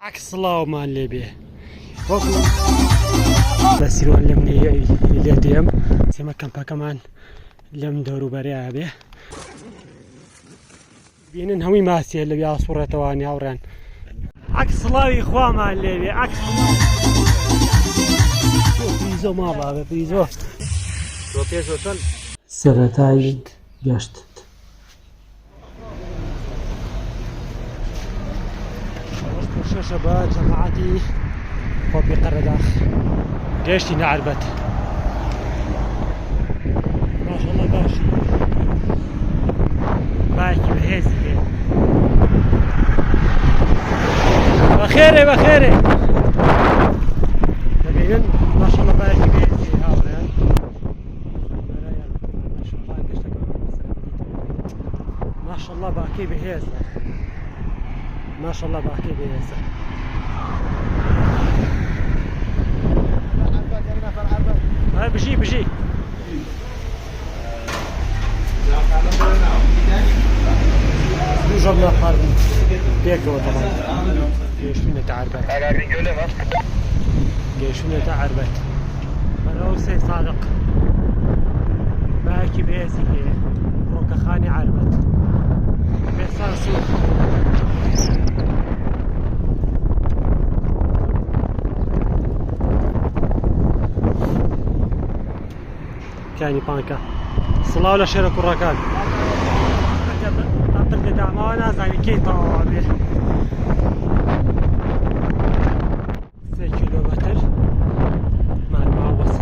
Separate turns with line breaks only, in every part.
عكس الله ما اللي بيه بس يروح لمني اللي ديم زي ما كان كمان لم دورو بريا به بينن همي ماسي اللي بيا صورة تواني أوران عكس الله يا إخوان ما اللي بيه عكس الله بيزو ما بابا بيزو سرتاي جشت شباب جماعتي وفي قرداخ جيشتي نعربت ما شاء الله باشي باكي بهزي بخيري تبينن ما شاء الله باكي بهزي هاوريان ما شاء الله باكي بهزي ما شاء الله باكي بهزي هاي بجي جبنا حرب بيكو طبعا جيشنا تعربت انا وسي صادق باكي بيزي روكا خاني عربت بيصار سوق كاني بانكا صلاة ولا شيرة كراكان أنطلق دعمانا زاني كي طوابي 3 كيلومتر مع المعوص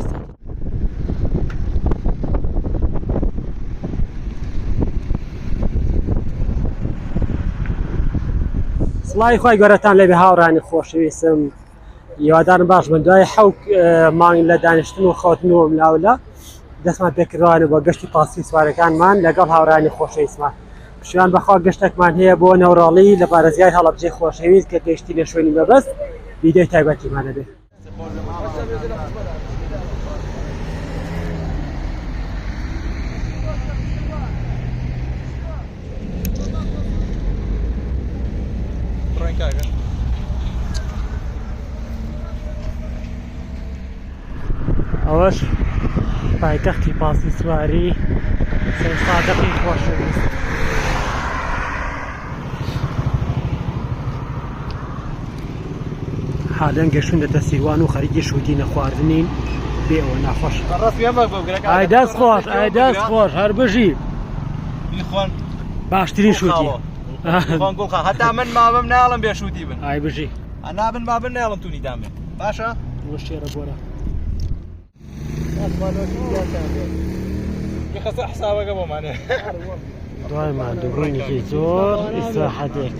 صلاة إخوة قرأتان لبي هاوراني خوشويسم يوادان باش من دوای حوك مان لدانشتن و خوتن و ملاولا دەستمان پێکردوانە بۆ گەشتی پاسی سوارەکانمان لەگەڵ هاورانی خۆشەویستمان پشتیوان بەخوا گەشتێکمان هەیە بۆ نەوڕاڵی لە پارێزگای هەڵەبجەی خۆشەویست کە گەشتی لە شوێنی مەبەست ویدیۆی تایبەتیمانە بێت ئەوەش پایتەختی پاسی سواری سەر سادەقی خۆشەویست حالەن گەشتوونەتە سیروان و خەریکی شوتینە خواردنین بێ ئەوە ناخۆش ئای دەست خۆش هەر بژی باشترین شوتی
هەتا من مابم ناڵم بێ شوتی بن
ئای بژی
ئەنابن مابن ناڵم تونی دامێ باشە
وەشێرە بۆرە
خەسە حسابەکە بۆمانێ
دوایمان دوڕووینێکی زۆر ئیستراحەتێک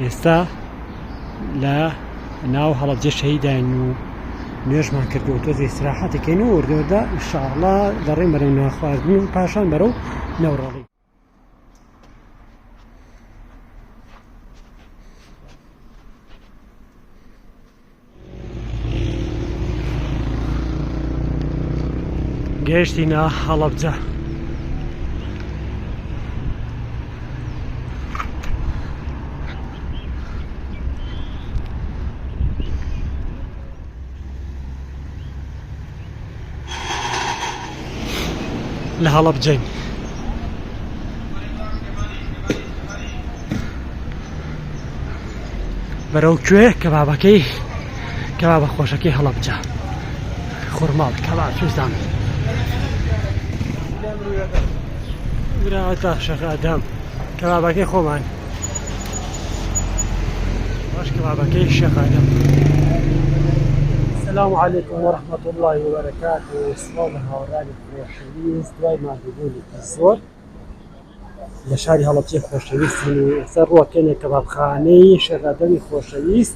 ئێستا لە ناو هەڵەبجە شەهیداین و نوێژمان کردو تۆزی ئیستراحەتێکین و وردەوەدا ئینشاءڵڵا دەڕێین بەرەو ناخواردن و پاشان بەرەو نەوڕەڵی گەیشتینە هەڵەبجە لە هەڵەبجەین بەرەو کوێ کەبابەکەی کەبابە خۆشەکەی هەڵەبجە خورماڵ کەباب سوزدان براوەتە شەخ ئادەم کەبابەکەی خۆمان باش کەبابەکەی شەخ ئادەم السلام عليكم ورحمة الله وبركاته سلام هاورانی خۆشەویست دوای ماندووبوونێکی زۆر لە شاری هەڵەبجەی خۆشەویستین و ئێستا ڕۆکەینە کەبابخانەی شەخ ئادەمی خۆشەویست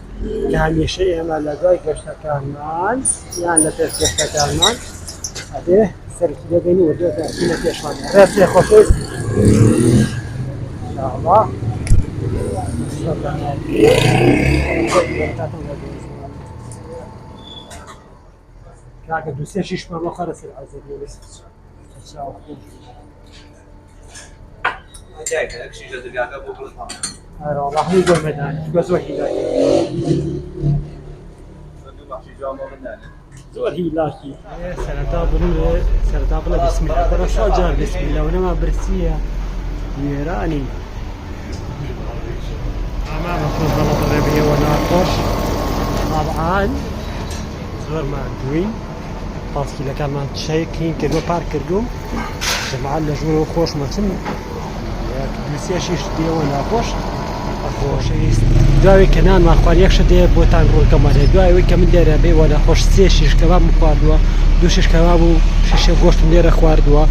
کە هەمیشە ئێمە لە دوای گەشتەکانمان یان لە پێش گەشتەکانمان ئەبێ سەرکی دەبین و وردەدەچینە پێشمان ڕێزی خۆشەویست ئینشاءڵڵا کاکە دووسێ شیشمان بۆ خەرە سەر عەزیز ویست
Acayip, kişi çözüm yakın bu kurulma.
والله هو يقول ميدان زور هيلاكي سرتا بلا بسم الله برا شجر بسم الله ونما برسيه يراني أمام الغلط الربيعي وناقش طبعا زور ماندوين باسكي لكان ما تشيكين كدو بارك كردو جماعة لجور خوش متن دوسيا شيش دي وناقش خوش دوای کنان ما خوار یک شده بوتان رول کماره دوای کم داره بی ولی خوش سه شش کباب مخواردوا دو شش کباب و شش گوشت داره خواردوا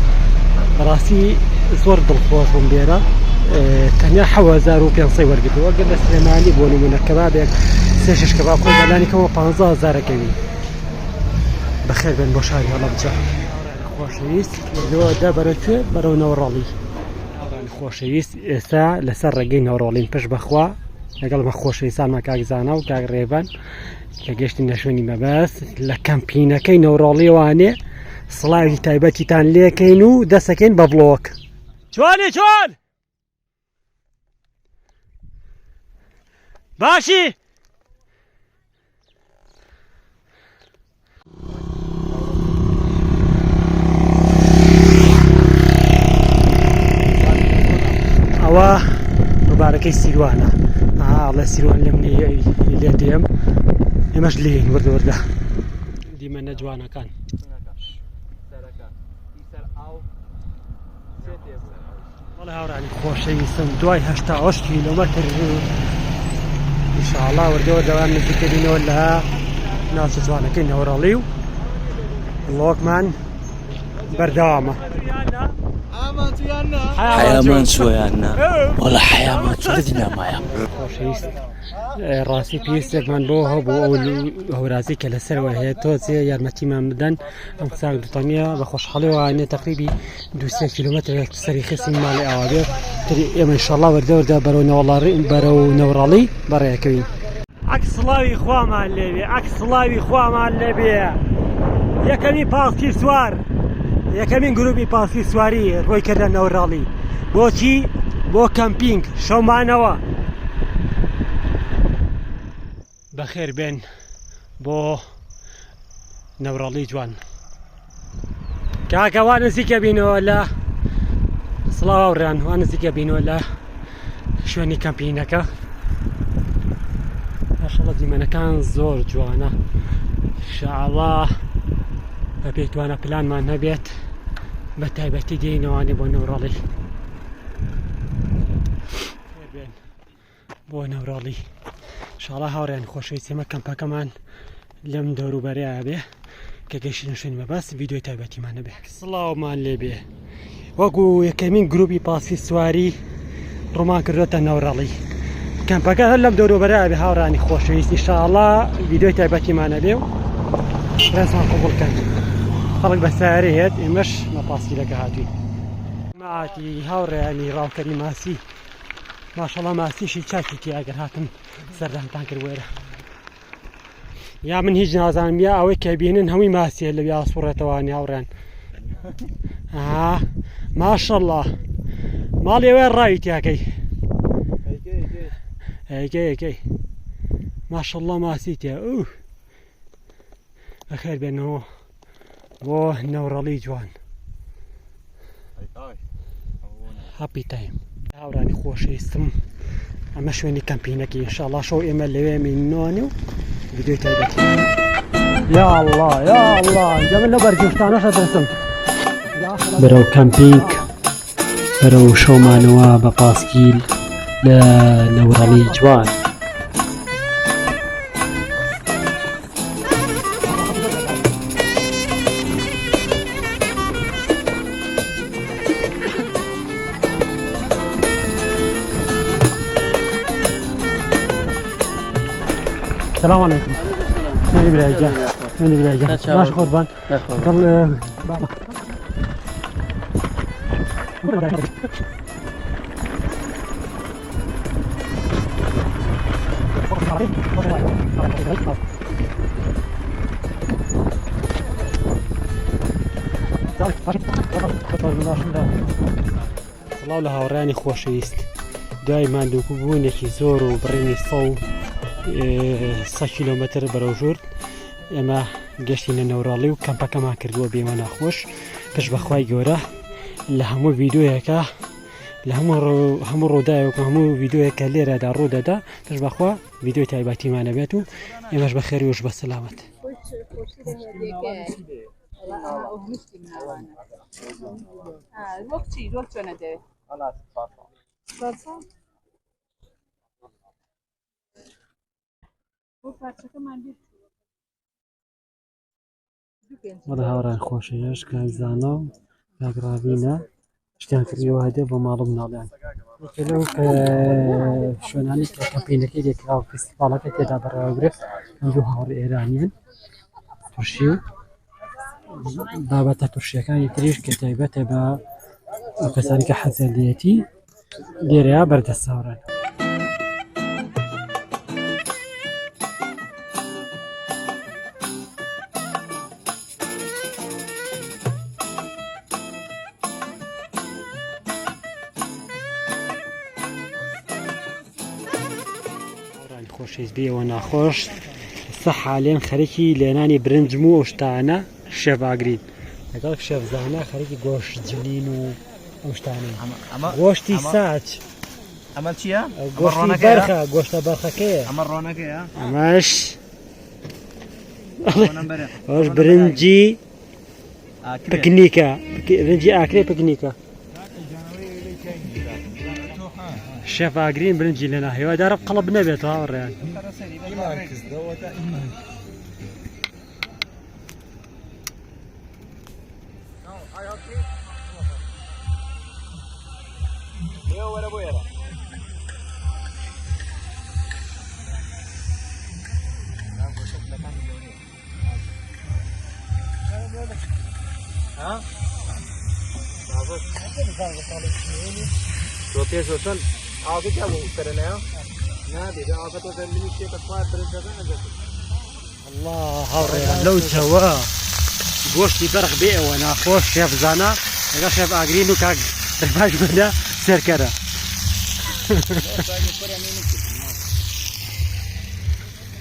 راسي زور دڵخۆش بووم لێرە تەنیا 1500 وەرگرتووە ئەگەر لە سلێمانی بۆ نمونە کەبابێک سێ شش کەباب خۆی بەلانێکەوە 15000ەکەوی بەخێر بێن بۆ شاری هەڵەبجە خۆشەویست لێوەدا بەرەوکوێ بەرەو نەوڕەڵی خۆشەویست ئێستا لەسەر ڕێگەی نەوڕۆڵین پشت بەخوا لەگەڵ مە خۆشەویستانمە کاکزانە و کاک ڕێبان کە گەشتین لە شوێنی مەبەست لە کەمپینەکەی نەوڕۆڵیوانێ سڵاوی تایبەتیتان لێکەین و دەسەکەین بە بڵۆک چۆنی چۆن باشی ئەوە مبارەکەی سیروانە ئاڵە سیروان لە منی لێ دێم ئێمەش لێین وردە وردە دیمەنە جوانەکان والله هاورانی خۆشەویستم دوای 88 کیلۆمەتر ئینشاءالله وردەوە دەوام نزیکەبینەوە لە ناوچە جوانەکەی نەوڕەڵی و بڵۆکمان بەردەوامە
حيامان شويانا ولا حيامان شدنا معايا
خۆشەویست ڕاستی پێویستێکمان بۆ هەبوو ئەو هەورازی کە لەسەرەوە هەیە تۆزێ یارمەتیمان بدەن ئەم قساک دوتەنیە بە خۆشحاڵیەوەوانێ تەقریبی 2 کیلۆمەتر سەری خستین ماڵی ئاوابێ تری ئێمە ئینشاءالله وەردە بەرەو نەوڕەڵی بەڕێەکەوین عەکسڵاوی خوامان لێبێ عەکسڵاوی خوامان لێبێ یەکەمین پاسکی سوار یەکەمین گروپی پاسکی سواری ڕۆی کردە نەوڕەڵی بۆچی بۆ کەمپینگ شەومانەوە بەخێر بێن بۆ نەوڕەڵی جوان کاکە وا نزیکە بینەوە لە سڵاوڕیان وا نزیکە بینەوە لە شوێنی کەمپینەکە ماشەڵڵا دیمەنەکان زۆر جوانە ئینشاءالله بە پێیتوانە پلانمان هەبێت بە تایبەتی دێینەوانێ بۆ نەوڕەڵی بۆ نەوڕەڵی ئینشاءالله هاوڕێیان خۆشەویست ئێمە کەمپەکەمان لەم دەوروبەرەیە بێ کە گەیشتین شوێنی مەبەست ڤیدیۆی تایبەتیمان هەبێ سڵاومان لێبێ وەکو یەکەمین گروپی پاسکی سواری ڕۆمان کردوتە نەوڕەڵی کەمپەکە هەر لەم دەوروبەرەیە بێ هاوڕانی خۆشەویست ئینشاءالله ڤیدیۆی تایبەتیمان هەبێ و ڕێزمان قبوڵکەن خەڵک بە سیارەی هێت ئێمەش مە پاسکیلەکە هاتووین ماتی هاوڕێیانی ڕاوکەری ماسی ماشەڵڵا ماسیشی چاکی تیا ئەگەر هاتم سەردانتان کرد وێرە یا من هیچ نازانم یا ئەوەی کە بینن هەمووی ماسیە لە یا سوڕێتەوانی هاوڕێن ماشەڵڵا ماڵی ئێوە ڕاوی تیاکەی ئەیکەی ماشەڵڵا ماسی تیا بەخێر بێنەوە بۆ نەوڕەڵی جوان هاپی تایم هاوڕانی خۆشەویستم ئەمە شوێنی کەمپینەکەی ئینشاءالله شەو ئێمە لەوێ مینۆنی و ڤیدیۆی تایبەتی یا الله یا الله اینجا من لە بەرجەستانەشە دەستم بەرەو کەمپینگ بەرەو شەومانەوە بە پاسکیل لە نەوڕەڵی جوان السلام عليكم. ماني براجع. ماشي قربان. قبل بابا. الله لە هاوڕێیانی خۆشەویست دوای ماندووکو بوونێکی زۆر و بڕێنی 100 کیلۆمەتر بەرەو ژوورد ئێمە گەشتینە نەوراڵی و کەمپەکەمان کردووە بێمە ناخۆش پش بەخوای گەورە لە هەموو ڤیددیۆیەکە لە هەموو ڕووداوێک و هەموو ڤیددیۆیەکە لێرەدا ڕوودەدا پش بەخوا ڤیددیۆی تایبەتیمانە بێت و ئێمەش بە خێری وش بە سەلامەت. وەڵا هاوڕان خۆشەویست کاکزانە و کاکڕاوینە شتیان کردیەوە هەدێ بۆ ماڵم ناڵیان لەو شوێنانی کە کەمپینەکەی لێکراوە فستیڤالەکە تێدا بەڕێوەبرێت ئەم دوو هاوڕێ ئێرانیان تورشی و بابەتە تورشیەکانی تریش کە تایبەتە بە کەسانی کە حەزەلیەتی لێرەیە بەردەستاوڕێن. خۆشەویست بێەوە ناخۆش سە حالێن خەرێکی لێنانی برنجم و ئەو شتانە شێڤاگرین لەگەڵ شێفزانە خەرێکی گۆشت جلین و ئەو شتانەی گۆشتی ساچ
ئەمە چییە؟
گۆشتی بەرخە گۆشتە بەرخەکەیە
ئەمە ڕۆنەکەیە
ئەمەش ئەوش برنجی پکنیکە برنجی ئاکرێ پکنیکە شێفاگرین برنجی لێنا هێوادارە قەڵب نەبێت هاوڕێیان
ڕۆپێشۆشن ئاگەکە بۆ سەرەنەیە نابێت ئاگەتۆ منی شێتە خوار برنجەکە نەبێت
الله هاوڕێیان لەو جەوە گۆشتی بەرخ بێەوە ناخۆش شێفزانە لەگەڵ شێف ئاگرین و کاک دەباش بەدا سەرکەرە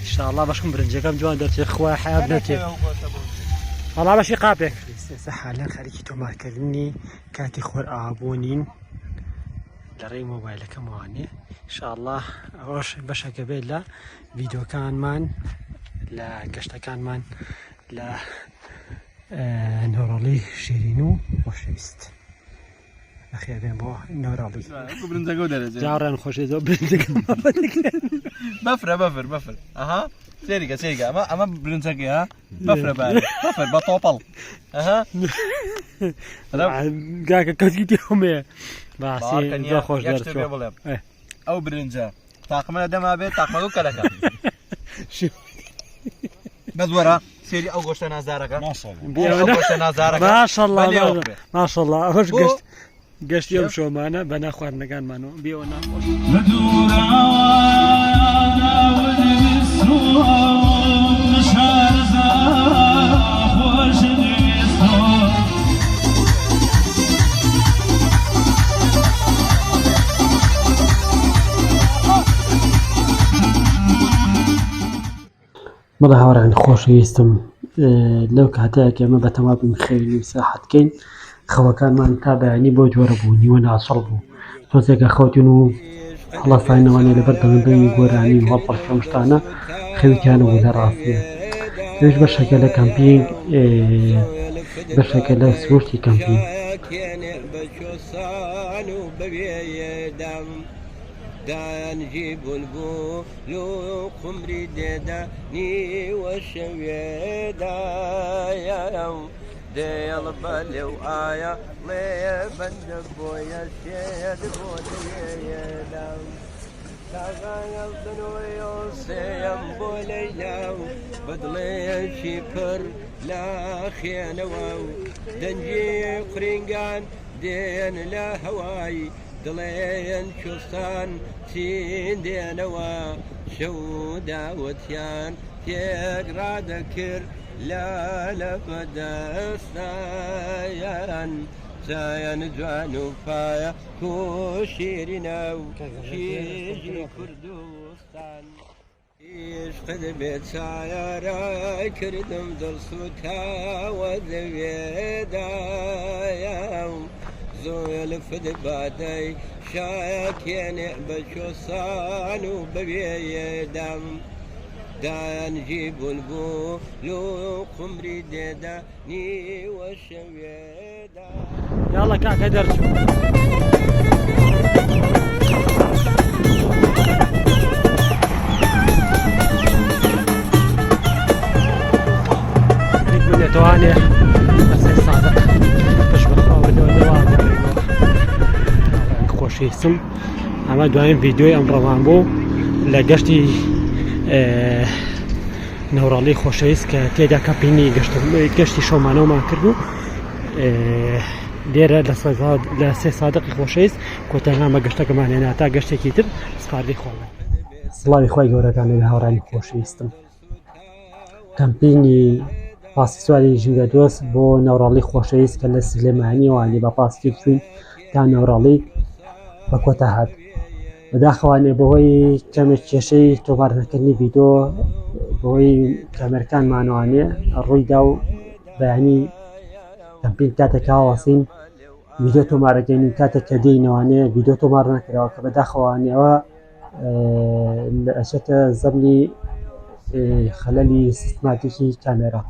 ئینشاءڵڵا بەشم برنجەکەم جوان دەرچێت خوای حیاب نەچێت هەڵا بەشی قاپێک ئێستا حالەن خەریکی تۆمارکردنی کاتی خۆر ئابوونین لە ڕێی مۆبایلەکەم وانێ ئینشاءڵڵا ئەوەش بەشەکە بێت لە ڤیددیۆکانمان لە گەشتەکانمان لە نەوڕەڵی شیرین و خۆشەویست بەخێربێن بۆ نەوڕەڵی جاڕیان خۆشی زۆر برنجەکەم
بەفرە بەفر ئەها سێریکە سێریکە ئەمە برنجەکەیە بەفرە بەفر بە تۆپەڵ ئەها
گاکە کەسکی تێمەیە باسی خۆش
بڵێم ئەو برنجە تاقمە دەما بێت تاقمە و کەلەکە بەزوەرە سێری ئەو گۆشتە نازارەکە گۆشتە نازارەکە
ماشەڵڵا ئەوەش گەشتی ئەم شۆمانە بە ناخواردنەکانمانەوە بێەوە ناخۆش بەڵێ هاوڕێیان خۆشەویستم لەو کاتەیە ئێمە بەتەواو بخەوێنین ساحەتکەین خەوەکانمان تا بەیانی بۆ جۆرە بوو نیوە ناچەڵ بوو تۆزێکە خەوتین و هەڵەساینەوانێ لەبەر دەنگدەنگی گۆرانی و هەڵپەڵکەم شتانە خەوتیانە بوو لە ڕاستیە پێش بەشەکە لە کەمپینگ بەشەکە لە سوورتی کەمپینگ
دانجی بولبول و قمری دێدا نیوە شەوێدایم دێڵ بە لێو ئایا لێ بەندە بۆیە شێد بۆ دێدام تاغاڵدنەوەی سێم بۆ لەیلاو بەدڵێکی پڕ لا خێنەوە و دەنجی قرینگان دێن لە هەوای دڵێن کوستان چین دێنەوە شەو داوەتیان تێکڕادەکرد لە بەدەستایان سایان جوان و پایە تو شیرینە و شیری کوردستان عشقت بێت چایارە کردم دڵسوتاوە دەوێدایە و زۆلفت بادەی شایەکێنێ بە چۆسان و بەوێدام دانجی بولبول و قمری دێدا نیوە شەوێدا
يلا كاكا درجو من تواني بس صادق باش بخاور دوام خوشي اسم اما دوام فيديو ام روان بو لقشتي نورالي خوشيس كتيدا كابيني قشتي شومانو ما كردو لێرە لە سێ سادقی خۆشەویست کۆتەنامە گەشتەکەمان تا گەشتێکی تر سپاردەی خۆڵێ سڵاوی خۆی گەورەکانی لە هاوڕانی خۆشەویستم کەمپینی پاسی سواری ژینگە دۆست بۆ نەوڕاڵی خۆشەویست کە لە سلێمانیوانی بە پاستی چوین تا نەوڕاڵی بە کۆتا هات بەداخەوانێ بەهۆی کەمێک کێشەی تۆمارکردنی ڤیدۆ بەهۆی کامێرەکانمانوانێ ڕوویدا و بەیانی کەمپین کاتێک هاواسین ڤیدۆ تۆمارەکەین کاتێک کە دێینەوانێ ڤیدۆ تۆمار نەکراوە کە بەداخەوانەوە ئەچێتە زەمنی خەلەلی سیستماتیکی کامێرا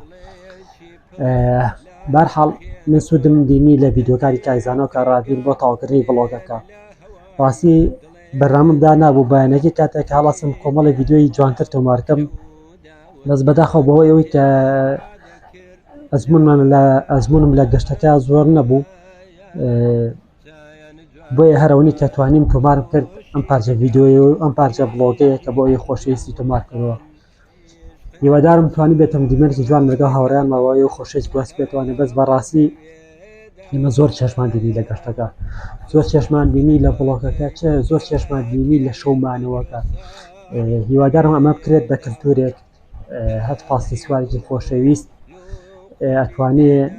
بەرحاڵ من سوودم دینی لە ڤیدۆکاری کایزانەوە کە ڕابین بۆ تاواکردنی ڤڵۆگەکە ڕاستی بەرنامەمدا نابوو بەیانێکی کاتێک هەڵاسم کۆمەڵی ڤیدۆی جوانتر تۆمارکەم بەس بەداخەوە بەهۆی ئەوەی کە ئەزمونم لە گەشتەکە زۆر نەبوو بۆیە هەرەوەنی کە توانیم تۆمارم کرد ئەم پارچە ڤیدۆی و ئەم پارچە بڵۆگەیە کە بۆ ئەوی خۆشەویستی تۆمار کردەوە هیوادارم توانی بێتم دیمەرێکی جوان لەگەڵ هاوڕێیانمەوەی و خۆشەویست گواست بێتوانێت بەس بەڕاستی ئێمە زۆر چێشمان بینی لە گەشتەکە زۆر چێشمان بینی لە بڵۆگەکە چ زۆر چێشمان بینی لە شەومانەوەکە هیوادارم ئەمە بکرێت بە کەلتورێک هەت پاسی سوارێکی خۆشەویست ئەتوانێت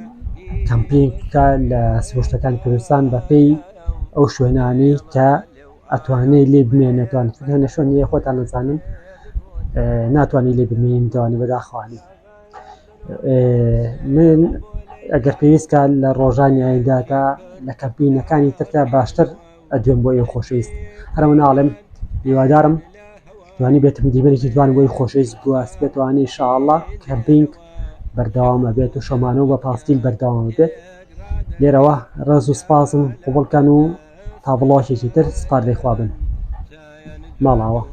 کەمپین بکە لە سروشتەکانی کوردستان بەپێی ئەو شوێنانی کە ئەتوانێت لێ بمێنێتوان هەنە شوێنی خۆتان نەزانن ناتوانانی لێ بمێنیتوانی بەداخوانی من ئەگەر پێویستکە لە ڕۆژانی ئایندا لە کەمپینەکانی تردا باشتر ئەدوێن بۆ ئەو خۆشەویست هەرەوە ناڵێم هیوادارم توانی بێتم دیمەرێکی جوان بۆی خۆشەویست گواست بێتوانێت ئینشاءالله کەمپینگ بەردەوامە بێت و شەمانەوە بە پاستیل بەردەوامە بێت لێرەوە ڕێز و سپاسم قوبڵکەن و تا بڵۆشێکی تر سپاردەی خوابن ماڵاوە